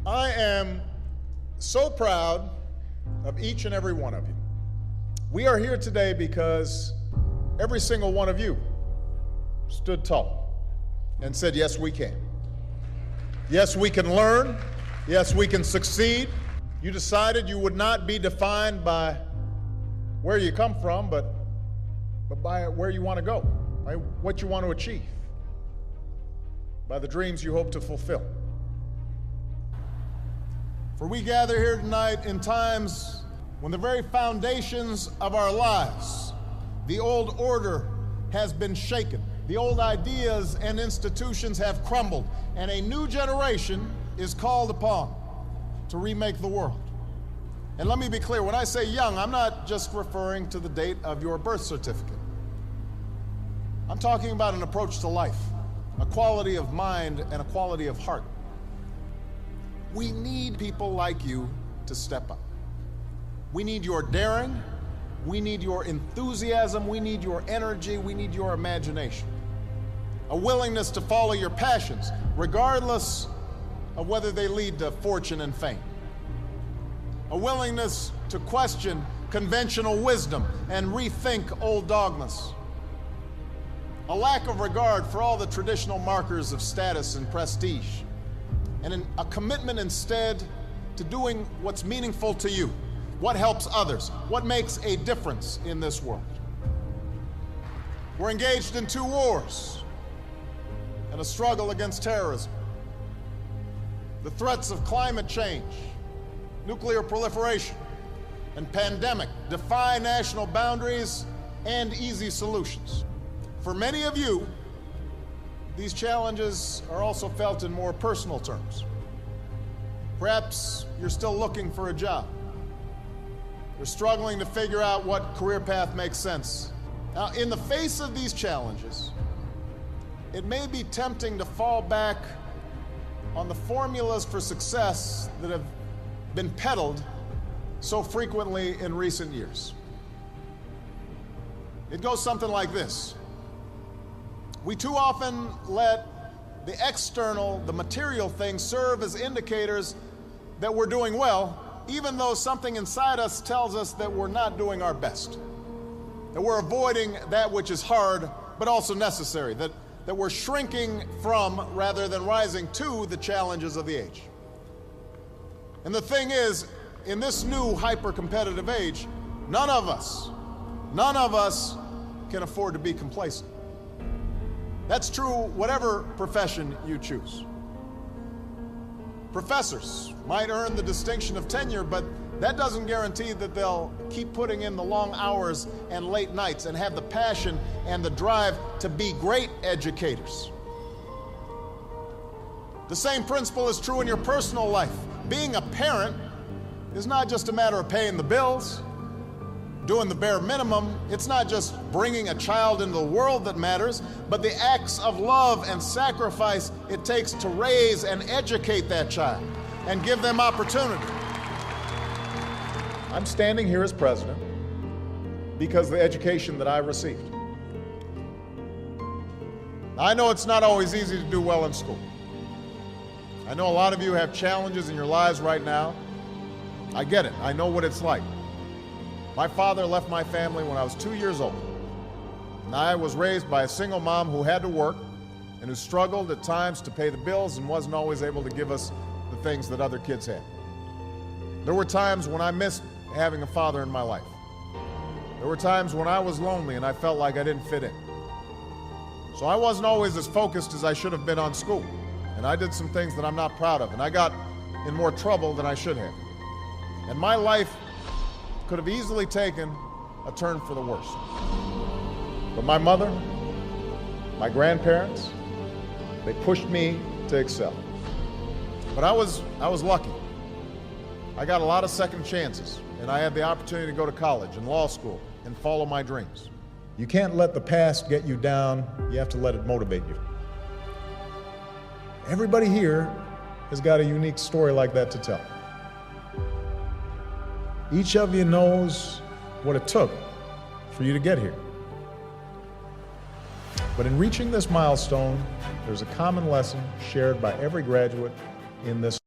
I am so proud of each and every one of you. We are here today because every single one of you stood tall and said, yes, we can. Yes, we can learn. Yes, we can succeed. You decided you would not be defined by where you come from, but by where you want to go, by what you want to achieve, by the dreams you hope to fulfill. For we gather here tonight in times when the very foundations of our lives, the old order has been shaken, the old ideas and institutions have crumbled, and a new generation is called upon to remake the world. And let me be clear, when I say young, I'm not just referring to the date of your birth certificate. I'm talking about an approach to life, a quality of mind and a quality of heart. We need people like you to step up. We need your daring, we need your enthusiasm, we need your energy, we need your imagination. A willingness to follow your passions, regardless of whether they lead to fortune and fame. A willingness to question conventional wisdom and rethink old dogmas. A lack of regard for all the traditional markers of status and prestige. And a commitment instead to doing what's meaningful to you, what helps others, what makes a difference in this world. We're engaged in 2 wars and a struggle against terrorism. The threats of climate change, nuclear proliferation, and pandemic defy national boundaries and easy solutions. For many of you, these challenges are also felt in more personal terms. Perhaps you're still looking for a job. You're struggling to figure out what career path makes sense. Now, in the face of these challenges, it may be tempting to fall back on the formulas for success that have been peddled so frequently in recent years. It goes something like this. We too often let the external, the material things serve as indicators that we're doing well, even though something inside us tells us that we're not doing our best, that we're avoiding that which is hard but also necessary, that we're shrinking from rather than rising to the challenges of the age. And the thing is, in this new hyper-competitive age, none of us can afford to be complacent. That's true whatever profession you choose. Professors might earn the distinction of tenure, but that doesn't guarantee that they'll keep putting in the long hours and late nights and have the passion and the drive to be great educators. The same principle is true in your personal life. Being a parent is not just a matter of paying the bills, doing the bare minimum. It's not just bringing a child into the world that matters, but the acts of love and sacrifice it takes to raise and educate that child and give them opportunity. I'm standing here as president because of the education that I received. I know it's not always easy to do well in school. I know a lot of you have challenges in your lives right now. I get it. I know what it's like. My father left my family when I was 2 years old, and I was raised by a single mom who had to work and who struggled at times to pay the bills and wasn't always able to give us the things that other kids had. There were times when I missed having a father in my life. There were times when I was lonely and I felt like I didn't fit in. So I wasn't always as focused as I should have been on school, and I did some things that I'm not proud of, and I got in more trouble than I should have. And my life could have easily taken a turn for the worse. But my mother, my grandparents, they pushed me to excel. But I was lucky. I got a lot of second chances, and I had the opportunity to go to college and law school and follow my dreams. You can't let the past get you down. You have to let it motivate you. Everybody here has got a unique story like that to tell. Each of you knows what it took for you to get here. But in reaching this milestone, there's a common lesson shared by every graduate in this